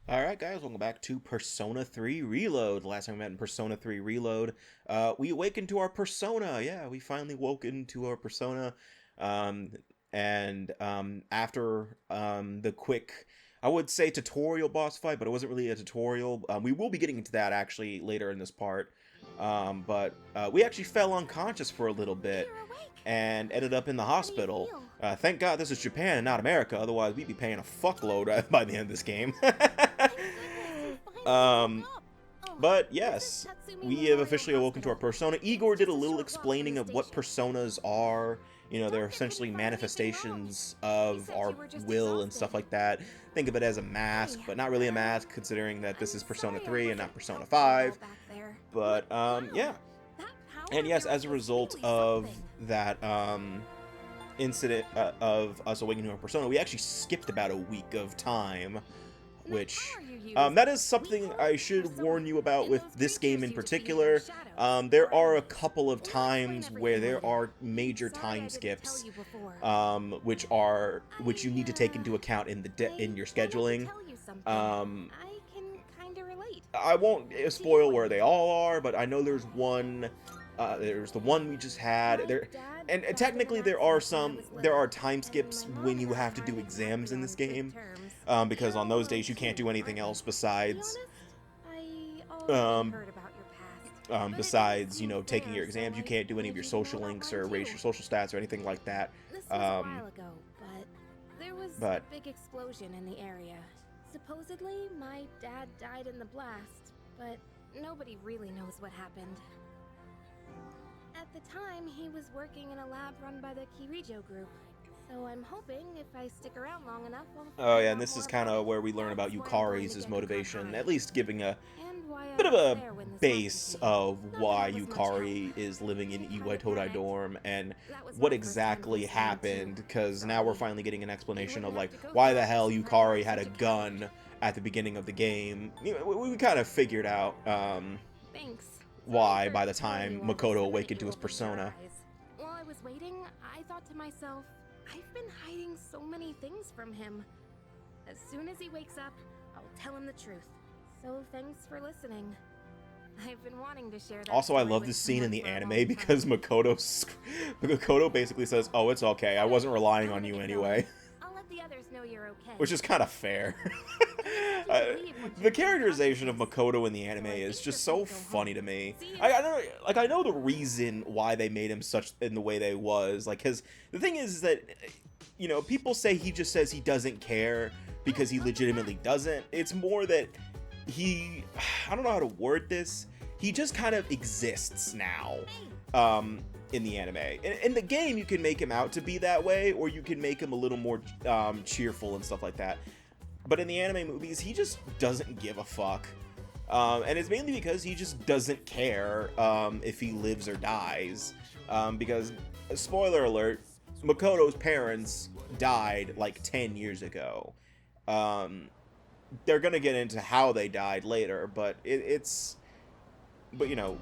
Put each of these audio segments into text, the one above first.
Alright guys, welcome back to Persona 3 Reload. The last time we met in Persona 3 Reload, we awakened to our persona. Yeah, we finally woke into our persona. Um, after the quick, I would say tutorial boss fight, but it wasn't really a tutorial. We will be getting into that actually later in this part. We actually fell unconscious for a little bit You're awake. and ended up in the How do you hospital. feel? Thank God this is Japan and not America, otherwise we'd be paying a fuckload by the end of this game. Thank goodness you finally um, woke up. Oh, but this yes, is Tatsumi we have Memorial officially awoken to our Hospital. persona. It's Igor did a just little short walk from explaining the of what station. personas are. You know, Don't they're think we can essentially find anything wrong. manifestations He of said our you were just will and stuff exhausted. like that. Think of it as a mask, Hey, but not really a mask, considering that this is Persona sorry 3 I and not wasn't Persona helpful at all 5. back there. But, Wow, yeah. that power And of yes, yours as a was result really of something. that, incident of us awakening to our persona, we actually skipped about a week of time, which Power you use. that is We something call I it should persona. warn you about And with those this game creatures in you defeated in your particular. shadows, There our are a enemies. couple of We'll explain times where everything there later. are major Sorry I time didn't skips, tell you before. which you need to take into account in in your scheduling. Tell you something. Um, I can kind of relate. I won't To spoil you where and they me. all are, but I know there's one. There's the one we just had. My There, dad and died in technically an there are accident when I some. was There little, are time and skips my mom when you and I have to do aren't exams exactly in on this good game, terms. because on We're all those alone days you can't too, do anything aren't we? else To be besides, honest, I already um, heard about your past. But it didn't you seem know, taking your fair, so exams. You I can't do any of wanted your you to know social about links mine or raise too. your social stats or anything like that. This was a while ago, but there was But a big explosion in the area. Supposedly, my dad died in the blast, but nobody really knows what happened. At the time, he was working in a lab run by the Kirijo group, so I'm hoping if I stick around long enough, I'll oh find yeah, out and this more is kind about of it. where we learn about That's why I'm going to Yukari's get in motivation, Tartar. at least giving a And why bit I of was a there when this base happened to you. of Not that why it was much help. Yukari is living in She kinda Iwai Todai panicked. dorm and That was what my first time exactly facing you, too. happened, because now we're Sorry. finally getting an explanation You of wouldn't like have to go why through the all hell this if I Yukari weren't had a such a coward. gun at the beginning of the game. You know, we kind of figured out Thanks. Sorry why for by the telling time you all this Makoto the minute awakened to you his opened your persona. eyes. While I was waiting, I thought to myself, I've been hiding so many things from him. As soon as he wakes up, I'll tell him the truth. So thanks for listening. I've been wanting to share that Also, I story love with this scene in someone the for a anime long because time. Makoto basically says, "Oh, it's okay. I wasn't relying I'm on gonna you get anyway." going. I'll let the others know you're okay. Which is kind of fair. I expect you to leave once The you gain characterization of consciousness. Makoto in the anime So I is think just you're so free to go funny home. to me. See ya. I know the reason why they made him such in the way they was, like, because the thing is that, you know, people say he just says he doesn't care because he legitimately doesn't. It's more that he, I don't know how to word this. He just kind of exists now. In the anime. In the game, you can make him out to be that way, or you can make him a little more cheerful and stuff like that. But in the anime movies, he just doesn't give a fuck. And it's mainly because he just doesn't care if he lives or dies. Because, spoiler alert, Makoto's parents died like 10 years ago. They're gonna get into how they died later, but but you know,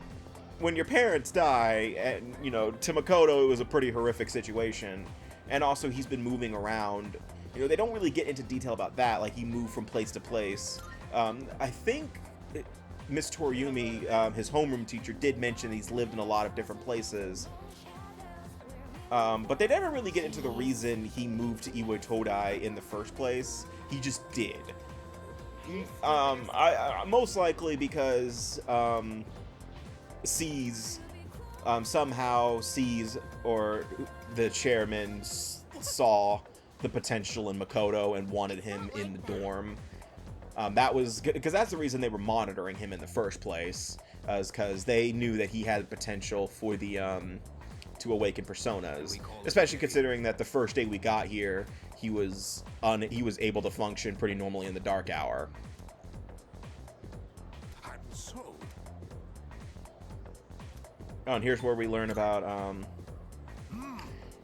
when your parents die, and you know, to Makoto it was a pretty horrific situation, and also he's been moving around. You know, they don't really get into detail about that, like he moved from place to place. I think Miss Toriumi, his homeroom teacher, did mention he's lived in a lot of different places. But they never really get into the reason he moved to Iwai Todai in the first place. He just did. Most likely because somehow sees, or the chairman saw the potential in Makoto and wanted him in the dorm. That was because that's the reason they were monitoring him in the first place, is because they knew that he had potential for the to awaken personas, especially considering that the first day we got here, he was able to function pretty normally in the dark hour. Oh, and here's where we learn about,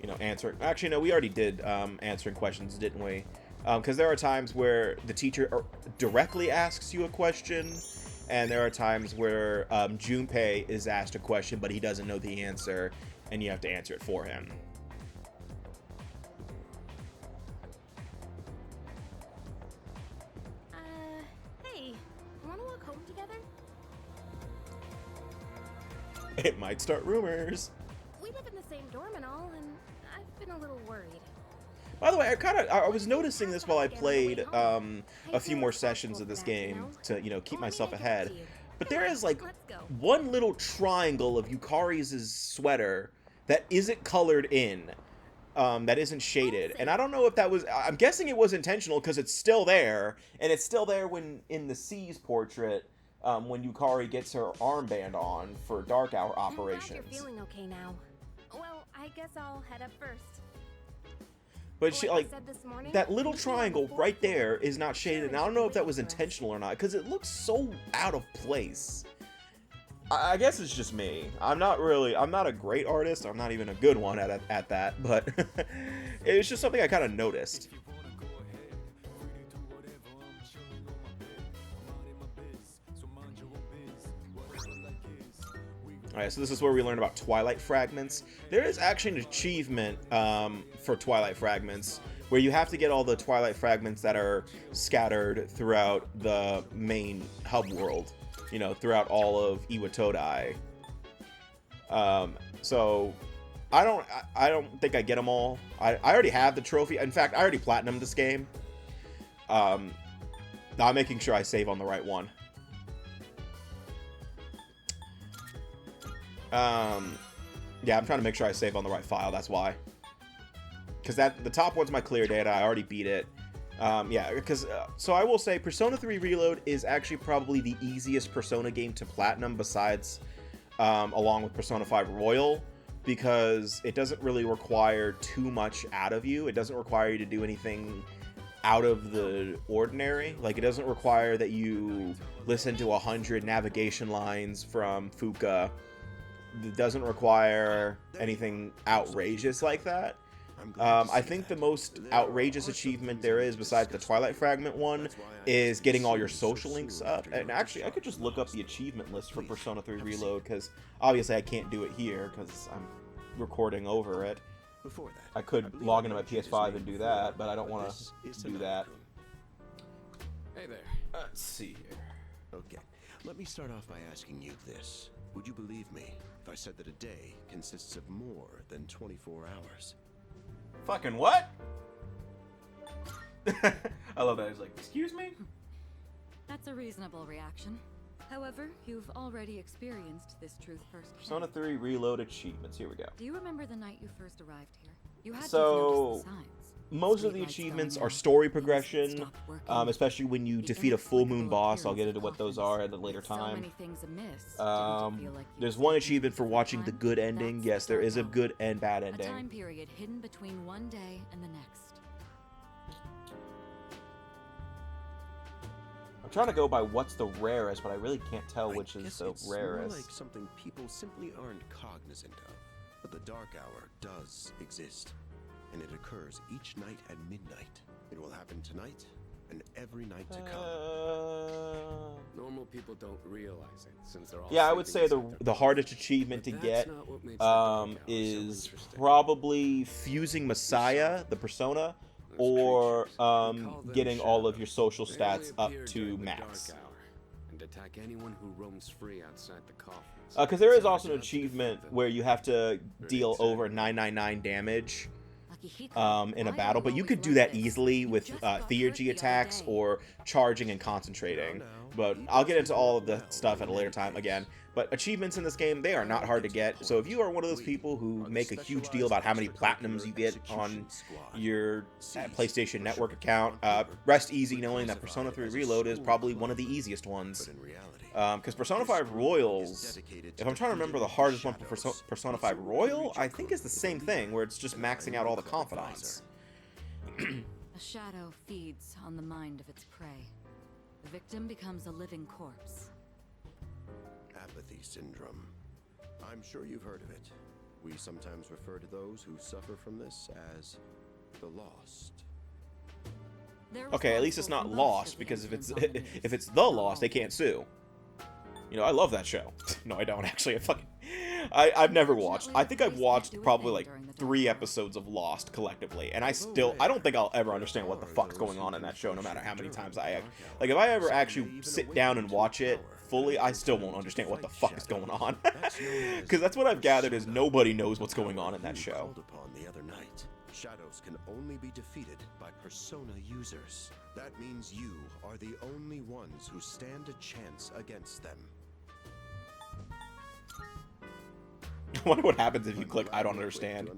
you know, answering. Actually, no, we already did answering questions, didn't we? Because there are times where the teacher directly asks you a question, and there are times where Junpei is asked a question, but he doesn't know the answer, and you have to answer it for him. It might start rumors. We live in the same dorm and all, and I've been a little worried. By the way, I was noticing this while I played a few more sessions of this game to, you know, keep myself ahead. But there is like one little triangle of Yukari's sweater that isn't colored in, that isn't shaded. And I don't know if that was, I'm guessing it was intentional because it's still there. And it's still there when in the C's portrait, when Yukari gets her armband on for dark hour operations. I'm glad you're feeling okay now. Well, I guess I'll head up first. But she, like, that little triangle right there is not shaded, and I don't know if that was intentional or not, because it looks so out of place. I guess it's just me. I'm not a great artist, I'm not even a good one at that, but it's just something I kind of noticed. Alright, so this is where we learn about Twilight Fragments. There is actually an achievement for Twilight Fragments where you have to get all the Twilight Fragments that are scattered throughout the main hub world. You know, throughout all of Iwatodai. So, I don't think I get them all. I already have the trophy. In fact, I already platinumed this game. Now I'm making sure I save on the right one. Yeah, I'm trying to make sure I save on the right file, that's why. Because the top one's my clear data, I already beat it. Yeah, because, so I will say, Persona 3 Reload is actually probably the easiest Persona game to platinum besides, along with Persona 5 Royal, because it doesn't really require too much out of you. It doesn't require you to do anything out of the ordinary. Like, it doesn't require that you listen to 100 navigation lines from Fuka. It doesn't require anything outrageous like that. I think the most outrageous achievement there is, besides the Twilight Fragment one, is getting all your social links up. And actually, I could just look up the achievement list for Persona 3 Reload, because obviously I can't do it here, because I'm recording over it. I could log into my PS5 and do that, but I don't want to do that. Hey there. Let's see here. Okay, let me start off by asking you this. Would you believe me if I said that a day consists of more than 24 hours? Fucking what? I love that. It's like, excuse me? That's a reasonable reaction. However, you've already experienced this truth firsthand. Persona 3 Reload achievements. Here we go. Do you remember the night you first arrived here? You had to So, notice the signs. most of the achievements are story progression, especially when you defeat a full moon boss. I'll get into what those are at a later time. There's one achievement for watching the good ending. Yes, there is a good and bad A ending. time period hidden between one day and the next. I'm trying to go by what's the rarest, but I really can't tell which is the It's more rarest. like something people simply aren't cognizant of. But the Dark Hour does exist, and it occurs each night at midnight. It will happen tonight and every night to come. Normal people don't realize it since they're all Yeah, I would say sleeping the hardest achievement to But get that's not what makes the Dark Hour so is interesting. probably fusing Messiah, the Persona, or creatures, we call them getting all of shadows. your social They stats only up appear to during the max. Dark Hour and attack anyone who roams free outside the coffins. Because there is It's also an hard to achievement defeat them. where you have to Pretty deal exciting. over 999 damage Akihiko, in a why battle, are but you always could do like that this? easily You with just got theurgy hurt the other attacks day. or charging and concentrating. But I'll get into all of the stuff at a later time again. But achievements in this game, they are not hard to get. So if you are one of those people who make a huge deal about how many platinums you get on your PlayStation Network account, rest easy knowing that Persona 3 Reload is probably one of the easiest ones. But in reality, Because Persona 5 Royals, if I'm trying to remember the hardest one for Persona 5 Royal, I think it's the same thing, where it's just maxing out all the confidants. A shadow feeds on the mind of its prey. The victim becomes a living corpse. apathy syndrome. I'm sure you've heard of it. We sometimes refer to those who suffer from this as the lost. They're Okay, at least it's not responsible for most lost, of the because if incidents on the if news. it's the lost, they can't sue. You know, I love that show. No, I don't actually. I've never watched. I think I've watched probably like 3 episodes of Lost collectively, and I don't think I'll ever understand what the fuck's going on in that show, no matter how many times like if I ever actually sit down and watch it fully, I still won't understand what the fuck is going on. Because that's what I've gathered is nobody knows what's going on in that show. The other night, shadows can only be defeated by persona users. That means you are the only ones who stand a chance against them. I wonder what happens if you click I don't understand.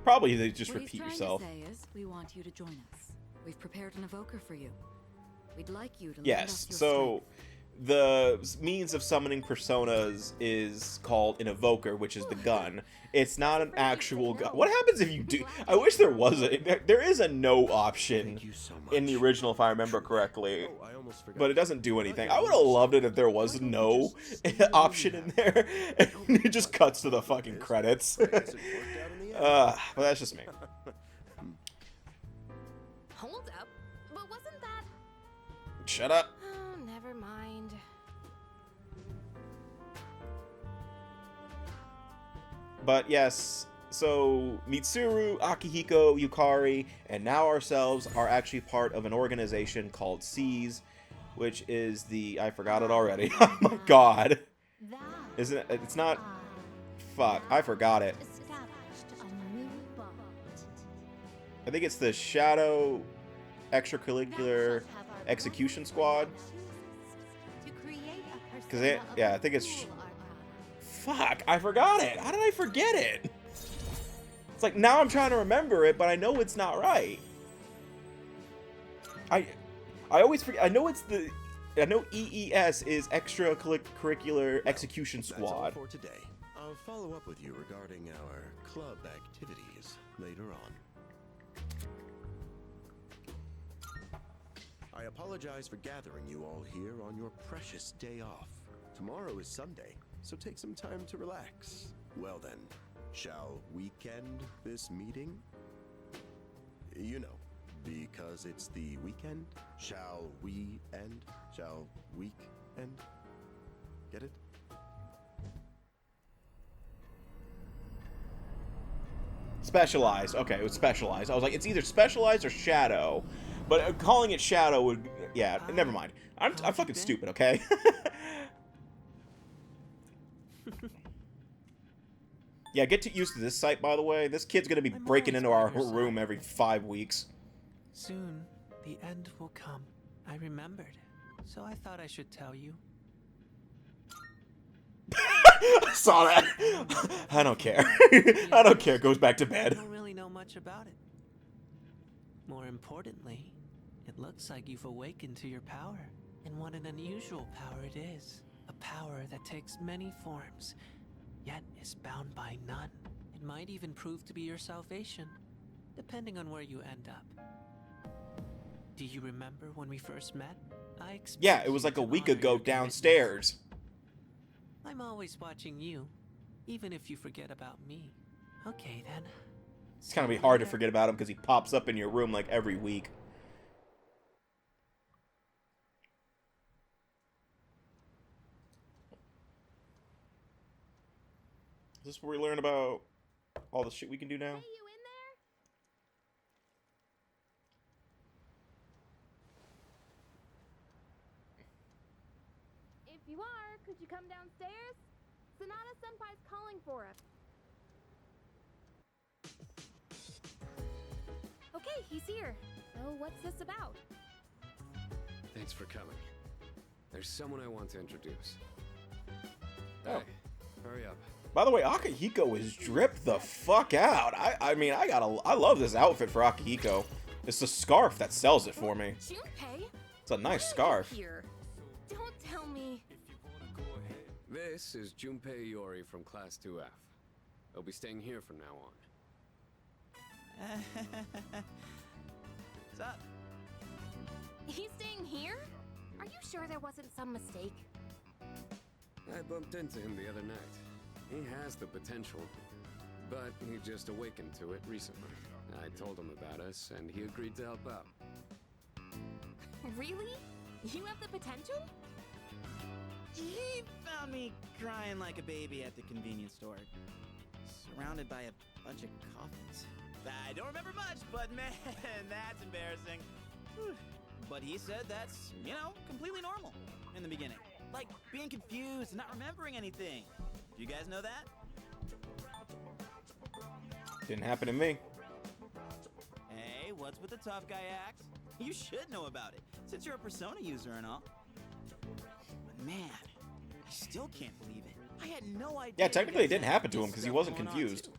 Probably they just repeat yourself. What he's trying to say is, we want you to join us. We've prepared an evoker for you. We'd like you to lend us your so strength. the means of summoning personas is called an evoker, which is the gun. It's not an actual gun. What happens if you do? I wish there was there is a no option in the original, if I remember correctly, but it doesn't do anything. I would have loved it if there was no option in there, and it just cuts to the fucking credits. But that's just me. Hold up. But wasn't that... Shut up. Oh, never mind. But yes, so Mitsuru, Akihiko, Yukari, and now ourselves are actually part of an organization called SEAS, which is the... I forgot it already. Oh my god. Isn't it? It's not... Fuck, I forgot it. I think it's the Shadow Extracurricular Execution Squad. Because yeah, I think it's... Fuck, I forgot it. How did I forget it? It's like, now I'm trying to remember it, but I know it's not right. I always forget. I know it's the... I know EES is Extracurricular Execution Squad. That's all for today. I'll follow up with you regarding our club activities later on. I apologize for gathering you all here on your precious day off. Tomorrow is Sunday, so take some time to relax. Well then, shall weekend this meeting? You know, because it's the weekend. Shall we end? Shall week end? Get it? Specialized. Okay, it was specialized. I was like, it's either specialized or shadow. But calling it shadow would... Yeah, never mind. I'm fucking stupid, okay? Yeah, get used to this site, by the way. This kid's gonna be breaking into our room every 5 weeks. Soon, the end will come. I remembered, so I thought I should tell you. I saw that. I don't care. I don't care. Goes back to I bed. don't really know much about it. More importantly, it looks like you've awakened to your power. And what an unusual power it is. A power that takes many forms, yet is bound by none. It might even prove to be your salvation, depending on where you end up. Do you remember when we first met? Yeah, it was like a week ago downstairs. I'm always watching you, even if you forget about me. Okay, then. It's gonna be hard to forget about him because he pops up in your room like every week. Is this where we learn about all the shit we can do now? Hey, you in there? If you are, could you come downstairs? Sonata-senpai's calling for us. Okay, he's here. So what's this about? Thanks for coming. There's someone I want to introduce. Oh. Hey, hurry up. By the way, Akihiko is dripped the fuck out. I mean, I love this outfit for Akihiko. It's the scarf that sells it for me. Junpei? It's a nice scarf. Here. Don't tell me. This is Junpei Iori from Class 2F. He'll be staying here from now on. What's up? He's staying here? Are you sure there wasn't some mistake? I bumped into him the other night. He has the potential, but he just awakened to it recently. I told him about us, and he agreed to help out. Really? You have the potential? He found me crying like a baby at the convenience store, surrounded by a bunch of coffins. I don't remember much, but man, that's embarrassing. Whew. But he said that's, completely normal in the beginning. Like being confused and not remembering anything. Do you guys know that? Didn't happen to me. Hey, what's with the tough guy act? You should know about it, since you're a Persona user and all. But man, I still can't believe it. I had no idea. Yeah, technically it didn't happen to him because he wasn't confused.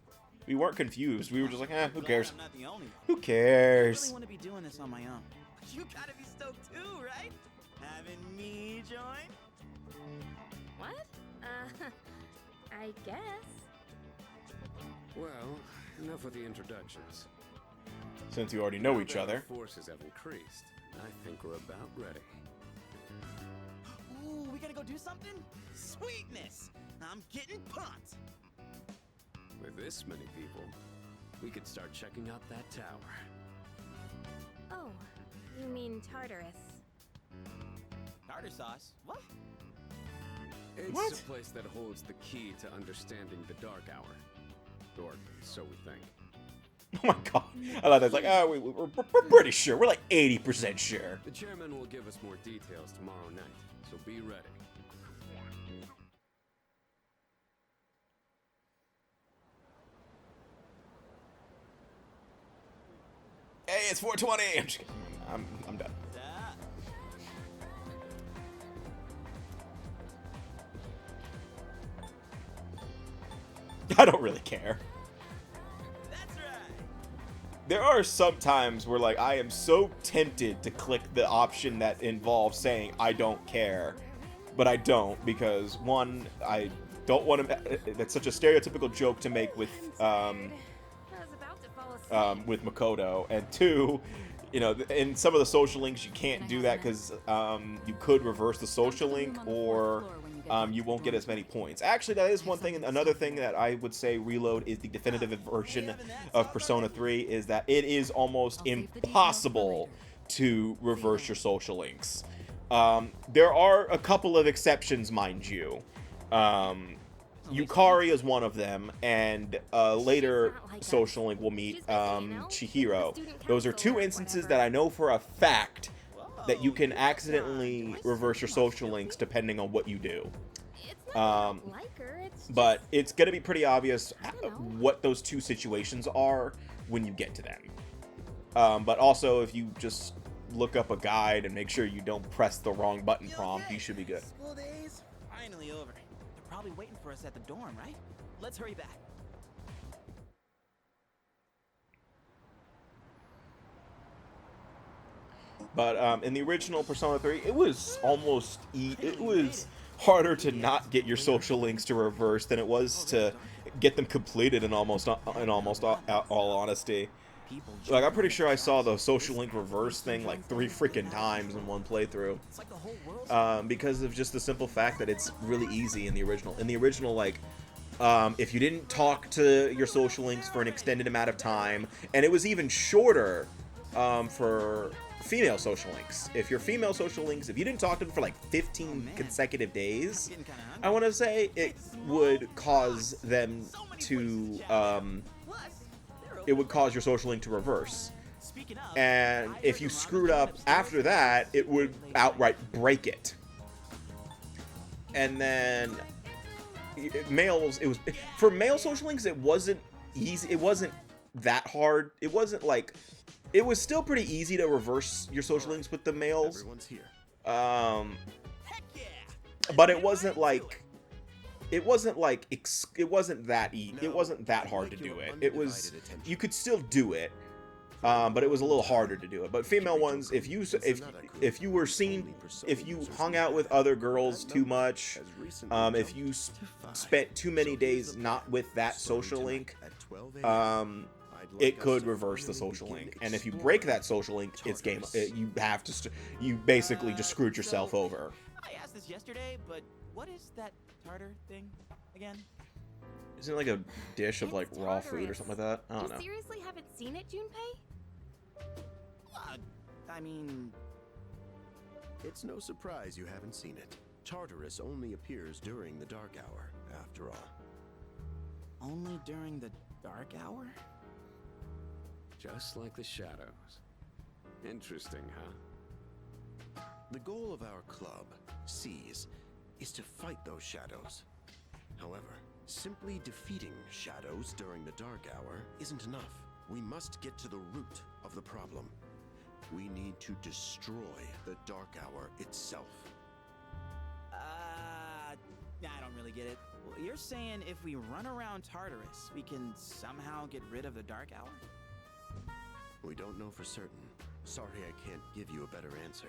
We weren't confused. We were just like, who cares? I'm not the only one. Who I cares? really want to be doing this on my own. You gotta be stoked too, right? Having me join? What? I guess. Well, enough of the introductions. Since you already know Now each that other. our forces have increased, I think we're about ready. Ooh, we gotta go do something? Sweetness! I'm getting pumped! With this many people, we could start checking out that tower. Oh, you mean Tartarus. Tartar sauce? What? It's What? a place that holds the key to understanding the Dark Hour. Or so we think. Oh my god. I thought that's like, we're pretty sure. We're like 80% sure. The chairman will give us more details tomorrow night, so be ready. Hey, it's 420. I'm just kidding. I'm done. Ah. I don't really care. That's right! There are some times where like I am so tempted to click the option that involves saying I don't care, but I don't because one, I don't want to. That's such a stereotypical joke to make with I was about to fall asleep. with Makoto, and two, in some of the social links you can't do that because you could reverse the social link or you won't get as many points. Actually, that is one thing. Another thing that I would say Reload is the definitive version of Persona 3 is that it is almost impossible to reverse your social links. There are a couple of exceptions, mind you. Yukari is one of them, and later social link will meet Chihiro. Those are two instances that I know for a fact that you can accidentally reverse your social links depending on what you do. It's not that I like her, it's But it's going to be pretty obvious what those two situations are when you get to them. But also, if you just look up a guide and make sure you don't press the wrong button prompt, you should be good. School days finally over. They're probably waiting for us at the dorm, right? Let's hurry back. But in the original Persona 3, it was almost it was harder to not get your social links to reverse than it was to get them completed. In almost all honesty, like I'm pretty sure I saw the social link reverse thing like 3 freaking times in one playthrough. It's like the whole world's Because of just the simple fact that it's really easy in the original. In the original, like, if you didn't talk to your social links for an extended amount of time, and it was even shorter for female social links. If your female social links, if you didn't talk to them for like 15 consecutive days, I want to say it would cause them to, it would cause your social link to reverse. And if you screwed up after that, it would outright break it. And then males, it was for male social links, it wasn't easy. It wasn't that hard. It wasn't like, it was still pretty easy to reverse your social links with the males. Everyone's here. But it wasn't like, it wasn't that easy. It wasn't that hard to do it. It was, you could still do it. But it was a little harder to do it. But female ones, if you were seen, if you hung out with other girls too much, if you spent too many days not with that social link, it could reverse the social link. And if you break that social link, it's game. You have to. You basically just screwed yourself over. I asked this yesterday, but what is that tartar thing again? Isn't it like a dish of like It's raw food or Tartarus. something like that? I don't know. You seriously haven't seen it, Junpei? I mean, It's no surprise you haven't seen it. Tartarus only appears during the dark hour, after all. Only during the dark hour? Just like the shadows. Interesting, huh? The goal of our club, Seize, is to fight those shadows. However, simply defeating shadows during the dark hour isn't enough. We must get to the root of the problem. We need to destroy the dark hour itself. I don't really get it. Well, you're saying if we run around Tartarus, we can somehow get rid of the dark hour? We don't know for certain. Sorry I can't give you a better answer.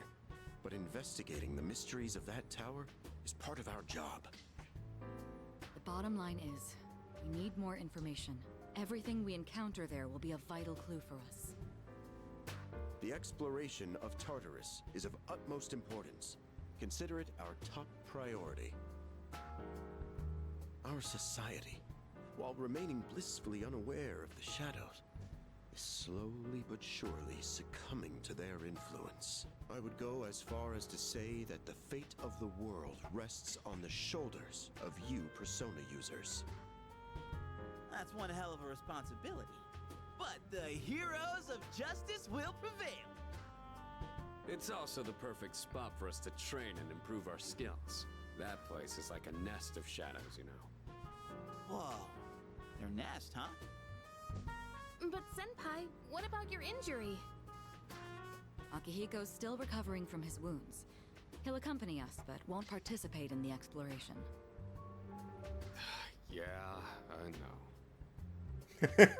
But investigating the mysteries of that tower is part of our job. The bottom line is, we need more information. Everything we encounter there will be a vital clue for us. The exploration of Tartarus is of utmost importance. Consider it our top priority. Our society, while remaining blissfully unaware of the shadows, is slowly but surely succumbing to their influence. I would go as far as to say that the fate of the world rests on the shoulders of you Persona users. That's one hell of a responsibility. But the heroes of justice will prevail. It's also the perfect spot for us to train and improve our skills. That place is like a nest of shadows, you know. Whoa. Their nest, huh? But Senpai, what about your injury? Akihiko's still recovering from his wounds. He'll accompany us, but won't participate in the exploration. Yeah, I know.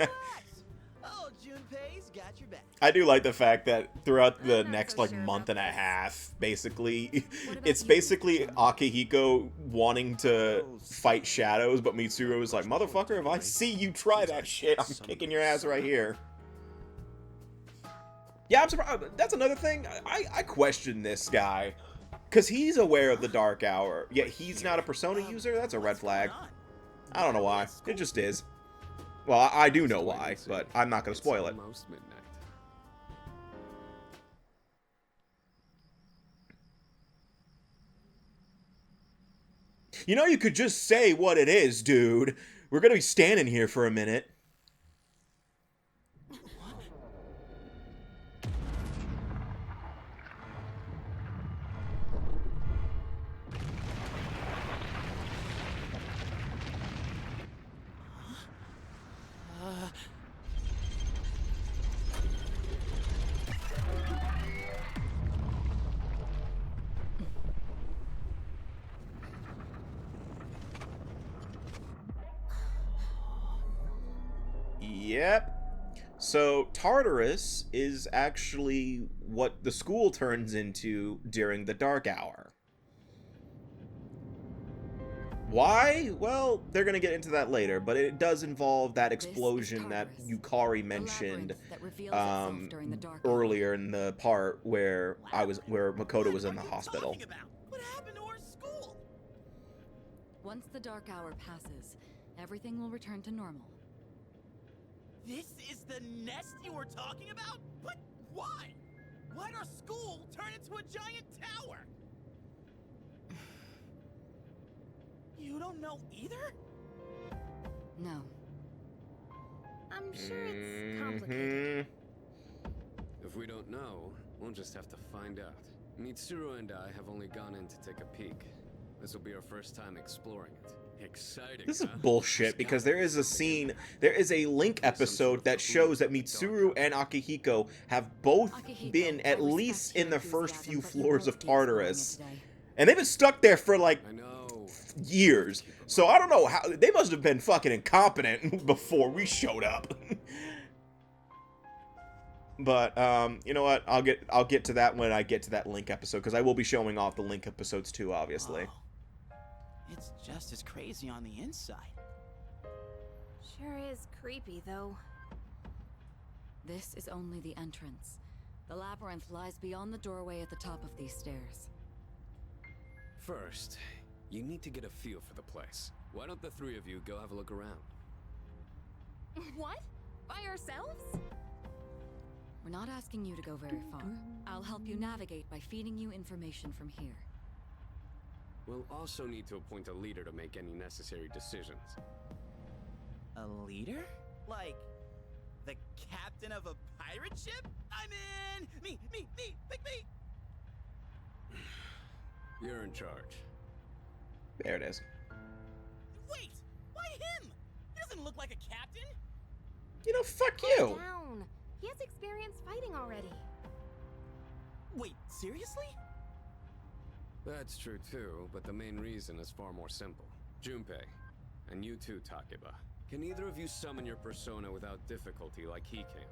Oh, Junpei's got your back. I do like the fact that throughout the I'm not next so like sure month about and a this. half, basically, What about it's you, basically Mitsuru? Akihiko wanting to fight shadows, but Mitsuru is like, motherfucker, if I see you try that shit, I'm kicking your ass right here. Yeah, I'm surprised. That's another thing. I question this guy. Because he's aware of the dark hour, yet he's not a Persona user? That's a red What's flag. going on? I don't know why. That's cool. It just is. Well, I do know Just wait why, and see. but I'm not going to spoil it. It's almost midnight. You know, you could just say what it is, dude. We're going to be standing here for a minute. Yep. So Tartarus is actually what the school turns into during the dark hour. Why? Well, they're going to get into that later, but it does involve that This is explosion that Tartarus, Yukari the mentioned labyrinth that reveals itself during the dark hour. earlier in the part where where Makoto was in the What are you hospital. talking about? What happened to our school? Once the dark hour passes, everything will return to normal. This is the nest you were talking about? But why? Why'd our school turn into a giant tower? You don't know either? No. I'm sure it's complicated. Mhm. If we don't know, we'll just have to find out. Mitsuru and I have only gone in to take a peek. This will be our first time exploring it. Exciting, This is huh? bullshit because there is a scene, there is a Link episode that shows that Mitsuru and Akihiko have both Akihiko, been I at respect least your in the first enthusiasm, few but you floors won't of be exploring it Tartarus. today. And they've been stuck there for like I know. years. So I don't know how, they must have been fucking incompetent before we showed up. But you know what? I'll get to that when I get to that Link episode because I will be showing off the Link episodes too, obviously. Whoa. It's just as crazy on the inside. Sure is creepy, though. This is only the entrance. The labyrinth lies beyond the doorway at the top of these stairs. First, you need to get a feel for the place. Why don't the three of you go have a look around? What? By ourselves? We're not asking you to go very far. I'll help you navigate by feeding you information from here. We'll also need to appoint a leader to make any necessary decisions. A leader? Like, the captain of a pirate ship? I'm in! Me! Pick me! You're in charge. There it is. Wait! Why him? He doesn't look like a captain! You know, fuck Calm you. down. He has experience fighting already. Wait, seriously? That's true too, but the main reason is far more simple. Junpei, and you too, Takeba. Can either of you summon your persona without difficulty like he can?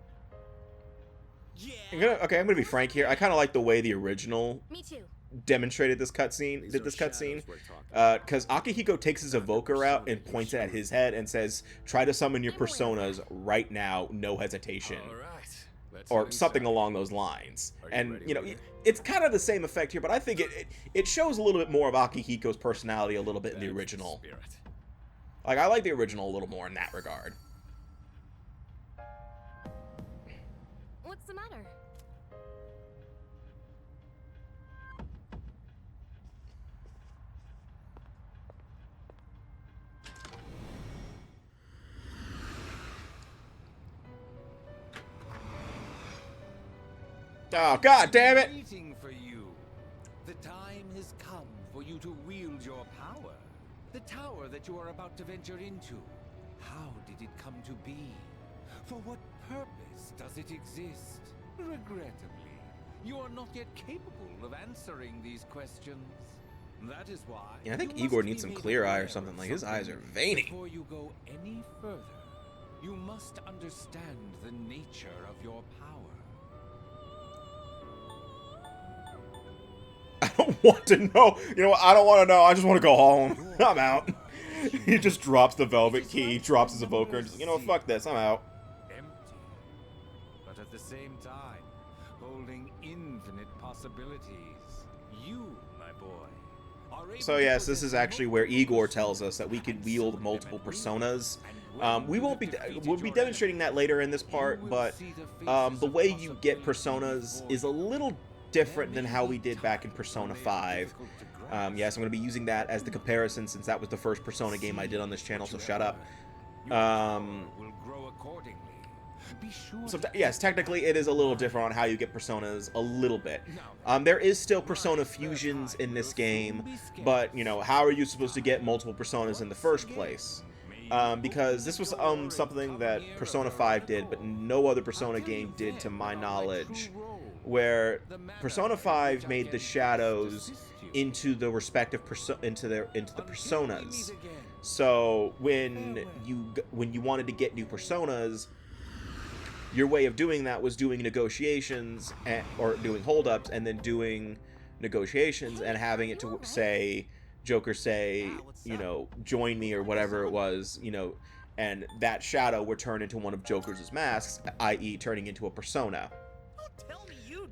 Yeah! I'm gonna be frank here. I kind of like the way the original Me too. demonstrated this cutscene, These did are this cutscene, shadows we're talking because Akihiko takes his evoker out and points it at his head and says, "Try to summon your personas right now, no hesitation," All right. Let's or head something inside. along those lines. Are you And ready, you know, leader? it's kind of the same effect here, but I think it shows a little bit more of Akihiko's personality a little bit in the That's original. spirit. Like, I like the original a little more in that regard. What's the matter? Oh, god damn it! Waiting for you. The time has come for you to wield your power. The tower that you are about to venture into. How did it come to be? For what purpose does it exist? Regrettably, you are not yet capable of answering these questions. That is why. Yeah, I think you Igor must needs be some made clear eye or aware something. of Like, his eyes are something veiny. Before you go any further, you must understand the nature of your power. I don't want to know. You know what? I don't want to know. I just want to go home. I'm out. He just drops the velvet key, drops his evoker, and just, you know, fuck this. I'm out. Empty, but at the same time, holding infinite possibilities. You, my boy, are able So to yes, this possess is actually where multiple Igor tells us that we personas can and wield summon multiple them at will. personas. And when We you won't have be defeated we'll be your demonstrating that later in this enemy, part, you will but see the faces the of way you get possibility personas before is a you. little different than how we did back in Persona 5. Yes, I'm going to be using that as the comparison since that was the first Persona game I did on this channel, so shut up. Will grow accordingly. Be sure So to yes, technically it is a little different on how you get personas a little bit. There is still Persona fusions in this game, but you know, how are you supposed to get multiple personas in the first place? Because this was something that Persona 5 did, but no other Persona game did to my knowledge, where Persona 5 made the shadows into the respective into the personas. So when you wanted to get new personas, your way of doing that was doing negotiations or doing holdups and then doing negotiations and having it to say Joker say, you know, join me or whatever it was, you know, and that shadow would turn into one of Joker's masks, i.e. turning into a persona.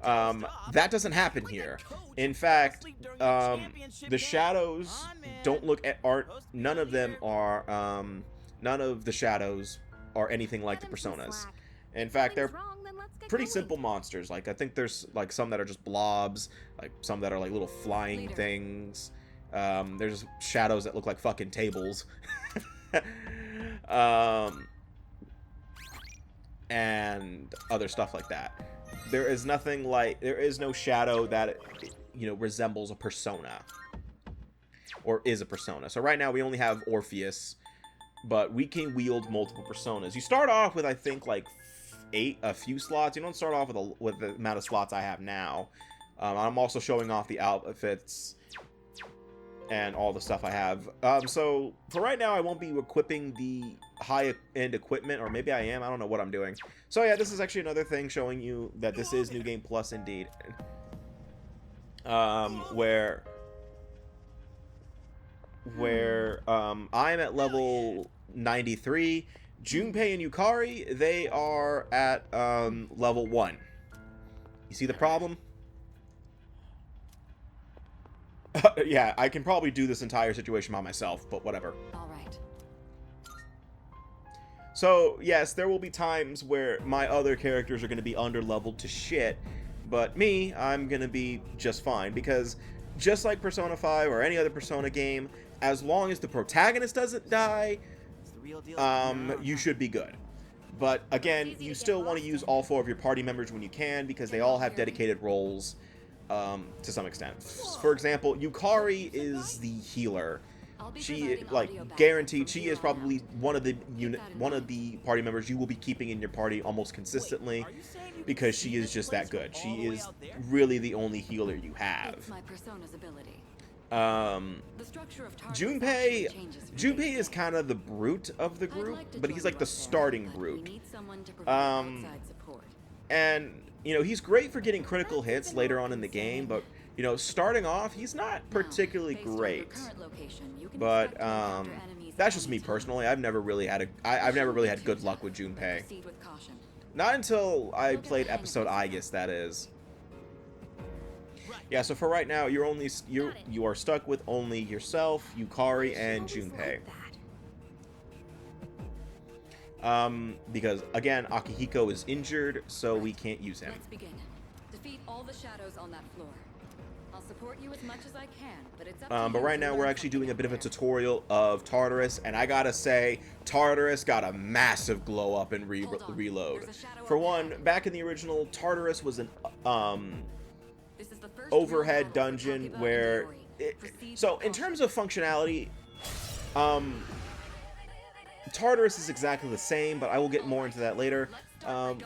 That doesn't happen here. In fact, the shadows don't look at none of them are none of the shadows are anything like the personas. In fact, they're pretty simple monsters. Like, I think there's like some that are just blobs, like some that are like little flying things. There's shadows that look like fucking tables. And other stuff like that. There is no shadow that, you know, resembles a persona or is a persona. So right now we only have Orpheus, but we can wield multiple personas. You start off with, I think, like a few slots. You don't start off with the amount of slots I have now. I'm also showing off the outfits and all the stuff I have. So for right now, I won't be equipping the high-end equipment, or maybe I am. I don't know what I'm doing. So yeah, this is actually another thing showing you that this is New Game Plus indeed. Where I'm at level 93. Junpei and Yukari, they are at level 1. You see the problem? Yeah, I can probably do this entire situation by myself, but whatever. All right. So, yes, there will be times where my other characters are going to be under-leveled to shit, but me, I'm going to be just fine, because just like Persona 5 or any other Persona game, as long as the protagonist doesn't die, It's the real deal. you should be good. But again, you still want to use all 4 of your party members when you can, because they all have dedicated roles to some extent. For example, Yukari is the healer. She, like, guaranteed, she is probably one of the party members you will be keeping in your party almost consistently, because she is just that good. She is really the only healer you have. It's my persona's ability. The structure of Tartar's Junpei actually changes for Junpei gameplay. is kind of the brute of the I'd group, like to but he's join like you the up there, starting but brute. We need someone to provide outside support. And, you know, he's great for getting critical hits later on in the game, but, you know, starting off, he's not particularly Now, based on your great. current location, you can But, expect to encounter enemies that's at just any me time. personally. I've never really had good luck with Junpei. Proceed with caution. Not until I Look at played the hang of episode this I now. guess that is. Yeah, so for right now, you are stuck with only yourself, Yukari, and Junpei. Because again, Akihiko is injured, so we can't use him. Let's begin. Defeat all the shadows on that floor. I'll support you as much as I can, but it's up to But you right to now, learn we're actually something doing a out bit of a there. tutorial of Tartarus, and I gotta say, Tartarus got a massive glow up and Hold on. reload. There's a shadow For up one, ahead. back in the original, Tartarus was an This is the first overhead real battle for dungeon Takeba and where Iori. Proceed so with in caution. terms of functionality, Tartarus is exactly the same, but I will get more into that later.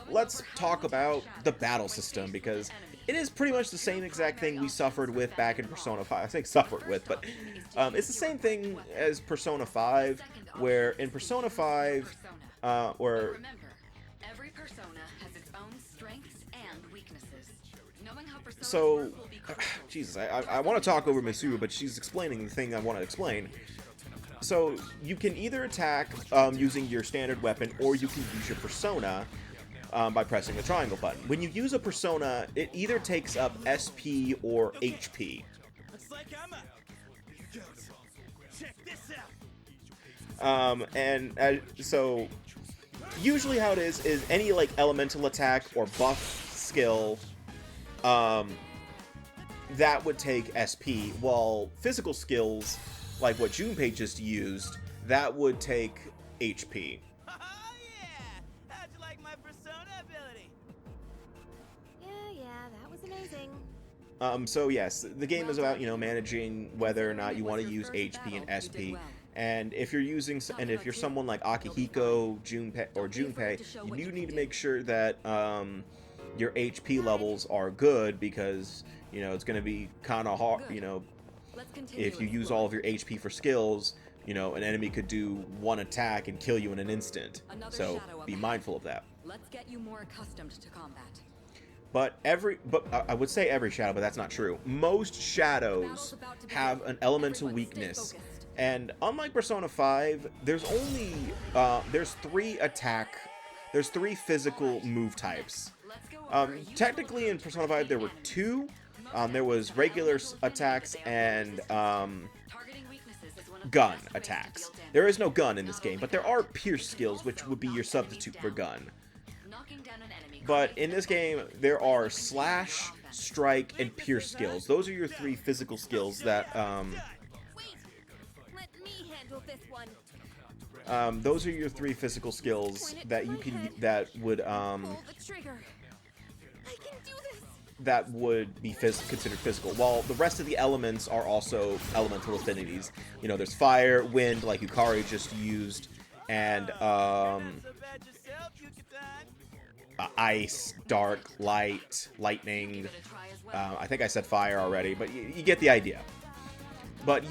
Let's talk about the battle system, because it is pretty much the same exact thing we suffered with back in Persona 5. I say suffered with, but it's the same thing as Persona 5, where in Persona 5, where Remember, every persona has its own strengths and weaknesses. Knowing how personas so, work will be crucial. Jesus, I want to talk over Mitsuru, but she's explaining the thing I want to explain. So, you can either attack using your standard weapon, or you can use your persona by pressing the triangle button. When you use a persona, it either takes up SP or HP. Looks like I'm a goat. Check this out. So, usually how it is any, like, elemental attack or buff skill, that would take SP, while physical skills, like what Junpei just used, that would take HP. Oh yeah! How'd you like my persona ability? Yeah, that was amazing. So yes, the game is about, you know, managing whether or not you want to use HP and SP. And if you're someone like Akihiko, Junpei, you do need to make sure that your HP levels are good, because, you know, it's going to be kind of hard, you know, Let's continue if you with use floor. all of your HP for skills, you know, an enemy could do one attack and kill you in an instant. Another So shadow up be ahead. mindful of that. Let's get you more accustomed to combat. But I would say every shadow, but that's not true. Most shadows have an elemental Everyone stay weakness. focused. And unlike Persona 5, there's only there's three physical move types. Let's go over Technically in Persona 5 there were two. There was regular attacks and Targeting weaknesses is one of the gun best ways to attacks. deal damage. There is no gun in this game, but there are pierce skills, which would be your substitute for gun. Knocking down an enemy But in this game, there are slash, strike, and pierce skills. Those are your three physical skills that Wait! Let me handle this one. those are your three physical skills that you can that would Pull the trigger. I can do this. that would be considered physical. While the rest of the elements are also elemental affinities. You know, there's fire, wind, like Yukari just used, and So bad yourself, Yucatan. ice, dark, light, lightning. Give it a try as well. I think I said fire already, but you get the idea. But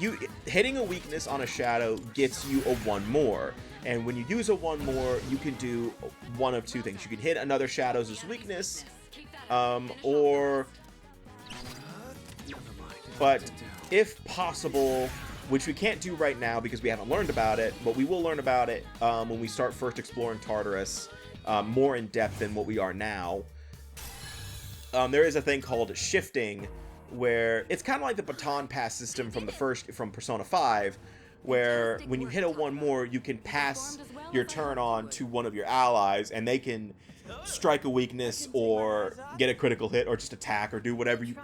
hitting a weakness on a shadow gets you a one more. And when you use a one more, you can do one of two things. You can hit another shadow's weakness, but if possible, which we can't do right now because we haven't learned about it, but we will learn about it when we start first exploring Tartarus more in depth than what we are now. There is a thing called shifting, where it's kind of like the baton pass system from Persona 5, where when you hit a one more, you can pass your turn on to one of your allies, and they can strike a weakness or get a critical hit or just attack or do whatever you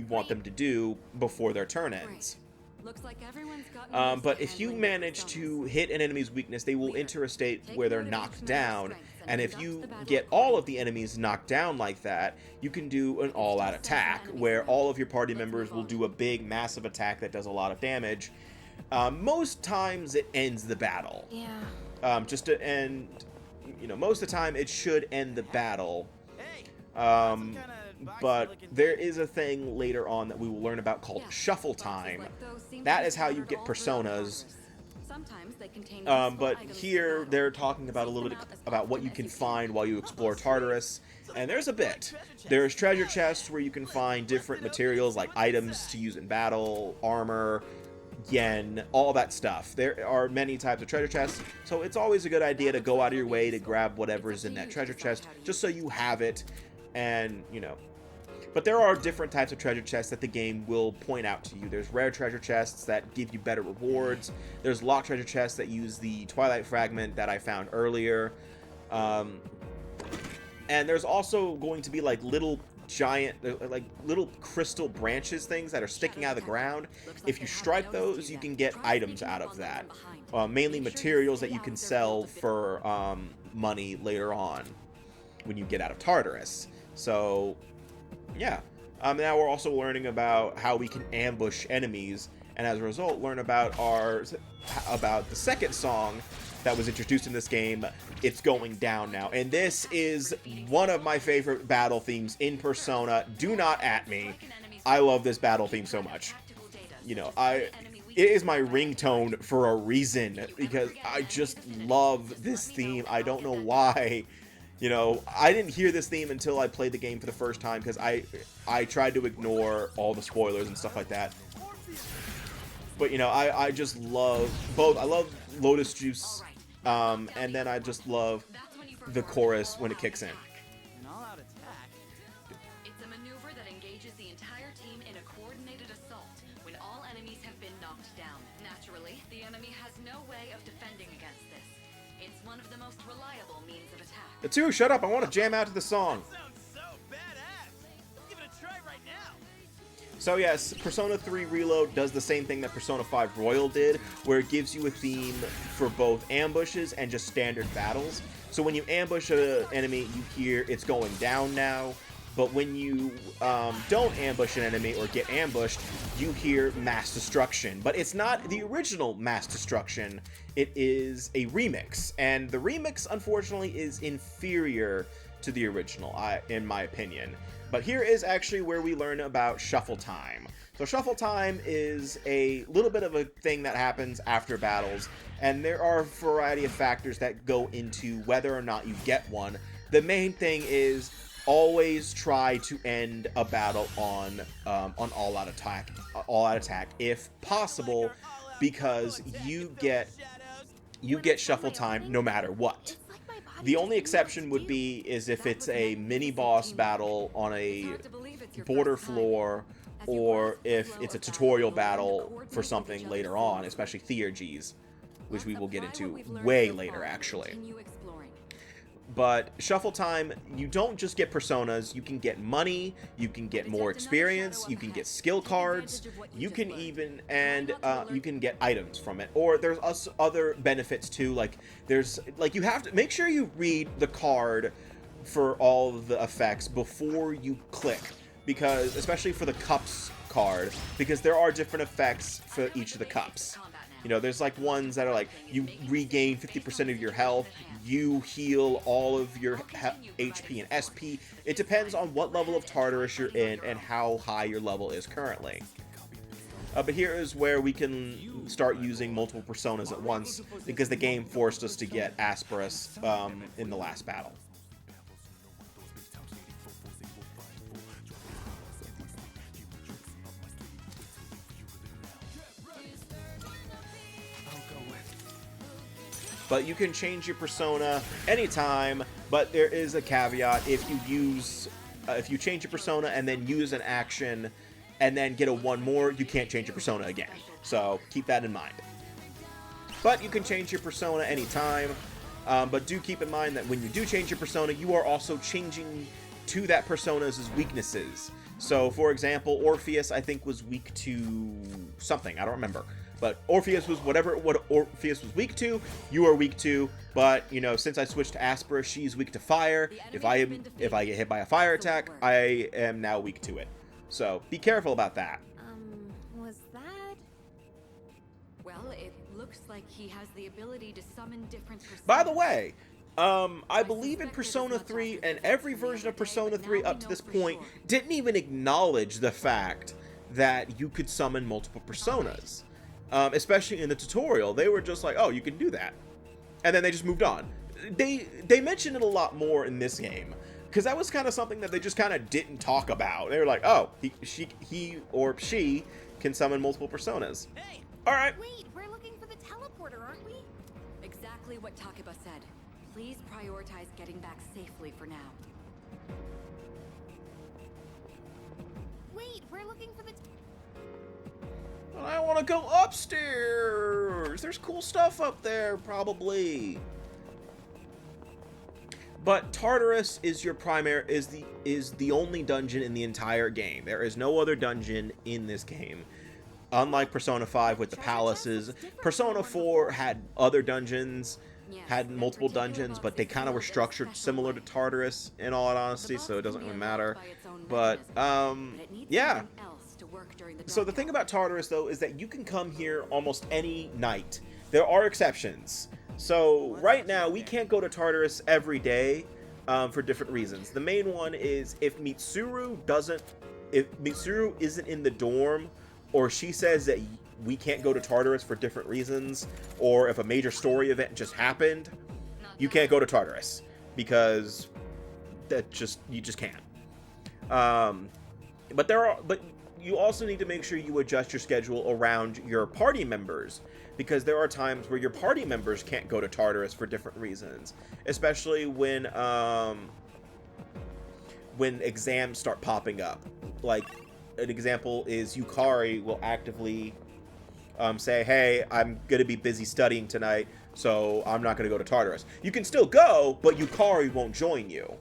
want them to do before their turn ends. Looks like everyone's gotten used But to if you handling manage their to stomachs. hit an enemy's weakness, they will enter a state where they're note of knocked each member's down, strengths and and if conduct you the battle get all of accordingly. the enemies knocked down like that, you can do an all-out attack, where all of your party members will do a big, massive attack that does a lot of damage. Most times it ends the battle. Yeah. Just to end, most of the time it should end the battle. But there is a thing later on that we will learn about called Yeah, shuffle boxes time. like those seem to That be is how you scattered get all through the personas. corners. Sometimes they contain But useful items here for battle. they're talking about a little bit about what you can find while you explore Tartarus, and there's a bit. There's treasure chests where you can find different materials like items to use in battle, armor, yen, all that stuff. There are many types of treasure chests, so it's always a good idea to go out of your way to grab whatever's in that treasure chest, just so you have it, and, But there are different types of treasure chests that the game will point out to you. There's rare treasure chests that give you better rewards. There's locked treasure chests that use the Twilight Fragment that I found earlier. And there's also going to be like little little crystal branches things that are sticking out of the ground. If you strike those, you can get items out of that. Mainly materials that you can sell for money later on when you get out of Tartarus. So yeah. Now we're also learning about how we can ambush enemies, and as a result learn about the second song that was introduced in this game, It's Going Down Now. And this is one of my favorite battle themes in Persona. Do not at me. I love this battle theme so much. It is my ringtone for a reason, because I just love this theme. I don't know why. I didn't hear this theme until I played the game for the first time, because I tried to ignore all the spoilers and stuff like that. But, I just love both. I love Lotus Juice, and then I just love the chorus when it kicks in. An all-out attack? It's a maneuver that engages the entire team in a coordinated assault when all enemies have been knocked down. Naturally, the enemy has no way of defending against this. It's one of the most reliable means of attack. Mitsuru, shut up! I want to jam out to the song. Sounds so badass! Let's give it a try right now! So yes, Persona 3 Reload does the same thing that Persona 5 Royal did, where it gives you a theme for both ambushes and just standard battles. So when you ambush an enemy, you hear It's Going Down Now, but when you don't ambush an enemy or get ambushed, you hear Mass Destruction. But it's not the original Mass Destruction, it is a remix, and the remix, unfortunately, is inferior to the original, in my opinion. But here is actually where we learn about Shuffle Time. So Shuffle Time is a little bit of a thing that happens after battles, and there are a variety of factors that go into whether or not you get one. The main thing is always try to end a battle on all-out attack if possible, because you get Shuffle Time no matter what. The only exception would be if it's a mini-boss battle on a border floor, or if it's a tutorial battle for something later on, especially Theurgies, which we will get into way later, actually. But Shuffle Time, you don't just get personas, you can get money, you can get more experience, you can get skill cards, you can even, and you can get items from it. Or there's other benefits too, you have to make sure you read the card for all of the effects before you click, because, especially for the cups card, because there are different effects for each of the cups. There's like ones that are like, you regain 50% of your health, you heal all of your HP and SP. It depends on what level of Tartarus you're in and how high your level is currently. But here is where we can start using multiple personas at once, because the game forced us to get Asperus in the last battle. But you can change your persona anytime, but there is a caveat. If you change your persona and then use an action and then get a one more, you can't change your persona again. So keep that in mind. But you can change your persona anytime. But do keep in mind that when you do change your persona, you are also changing to that persona's weaknesses. So, for example, Orpheus, I think, was weak to something. I don't remember. But Orpheus was what Orpheus was weak to, you are weak to. But, you know, since I switched to Aspera, she's weak to fire. If I get hit by a fire attack, I am now weak to it. So, be careful about that. Was that? Well, it looks like he has the ability to summon different personas. By the way, I believe in Persona 3, and every version of Persona 3 up to this point didn't even acknowledge the fact that you could summon multiple personas. Especially in the tutorial, they were just like, oh, you can do that. And then they just moved on. They mentioned it a lot more in this game, because that was kind of something that they just kind of didn't talk about. They were like, oh, he or she can summon multiple personas. Hey! Alright. Wait, we're looking for the teleporter, aren't we? Exactly what Takeba said. Please prioritize getting back safely for now. Wait, we're looking for the I want to go upstairs. There's cool stuff up there, probably. But Tartarus is your is the only dungeon in the entire game. There is no other dungeon in this game. Unlike Persona 5 with the palaces, Persona 4 had other dungeons, had multiple dungeons, but they kind of were structured similar to Tartarus, in all honesty, so it doesn't really matter. But, yeah. So the thing about Tartarus, though, is that you can come here almost any night. There are exceptions. So right now, we can't go to Tartarus every day for different reasons. The main one is if Mitsuru isn't in the dorm, or she says that we can't go to Tartarus for different reasons, or if a major story event just happened, you can't go to Tartarus, because you just can't. But you also need to make sure you adjust your schedule around your party members, because there are times where your party members can't go to Tartarus for different reasons, especially when exams start popping up. Like, an example is Yukari will actively say, hey, I'm going to be busy studying tonight, so I'm not going to go to Tartarus. You can still go, but Yukari won't join you.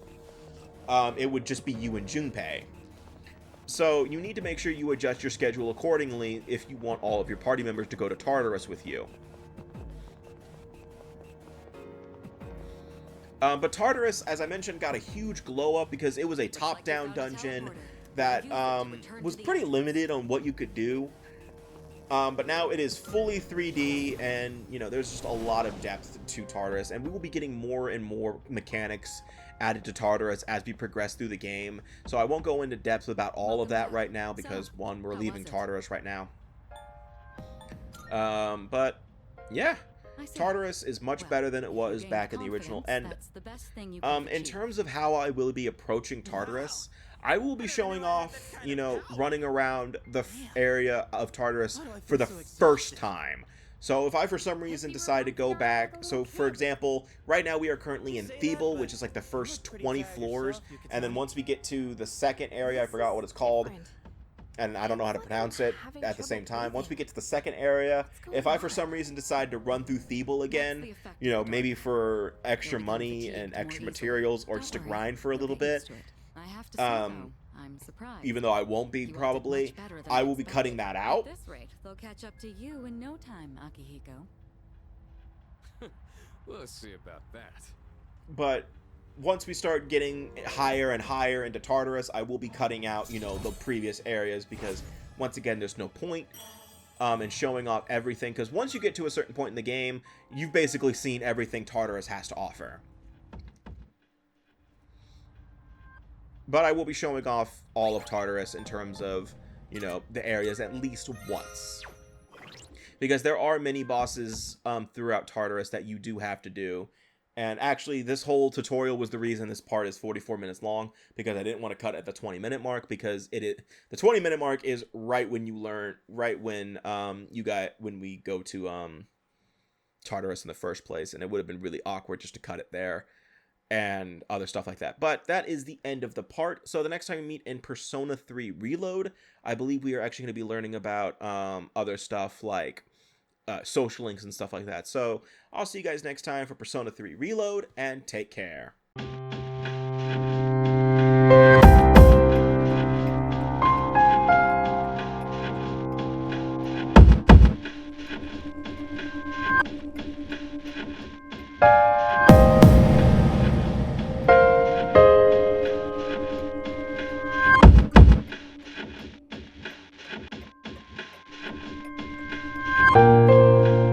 It would just be you and Junpei. So you need to make sure you adjust your schedule accordingly if you want all of your party members to go to Tartarus with you. But Tartarus, as I mentioned, got a huge glow up because it was a top-down dungeon that was pretty limited on what you could do. But now it is fully 3D, and you know, there's just a lot of depth to Tartarus, and we will be getting more and more mechanics added to Tartarus as we progress through the game. So I won't go into depth about all of that right now because, one, we're leaving Tartarus right now. But yeah, Tartarus is much better than it was back in the original. And in terms of how I will be approaching Tartarus, I will be showing off, you know, running around the area of Tartarus for the first time. So if I, for some reason, decide to go back, so for example, right now we are currently in Feeble, which is like the first 20 floors, and then once we get to the second area, I forgot what it's called, and I don't know how to pronounce it at the same time. Once we get to the second area, if I, for some reason, decide to run through Feeble again, you know, maybe for extra money and extra materials, or just to grind for a little bit, I'm surprised. even though I won't be probably, I will be cutting that out. At this rate, they'll catch up to you in no time, Akihiko. We'll see about that. But once we start getting higher and higher into Tartarus, I will be cutting out, you know, the previous areas, because once again, there's no point in showing off everything, because once you get to a certain point in the game, you've basically seen everything Tartarus has to offer. But I will be showing off all of Tartarus in terms of, you know, the areas at least once. Because there are many bosses throughout Tartarus that you do have to do. And actually, this whole tutorial was the reason this part is 44 minutes long, because I didn't want to cut at the 20-minute mark, because the 20-minute mark is right when you learn, right when when we go to Tartarus in the first place, and it would have been really awkward just to cut it there. And other stuff like that. But that is the end of the part. So the next time we meet in Persona 3 Reload, I believe we are actually going to be learning about other stuff like social links and stuff like that. So I'll see you guys next time for Persona 3 Reload, and take care.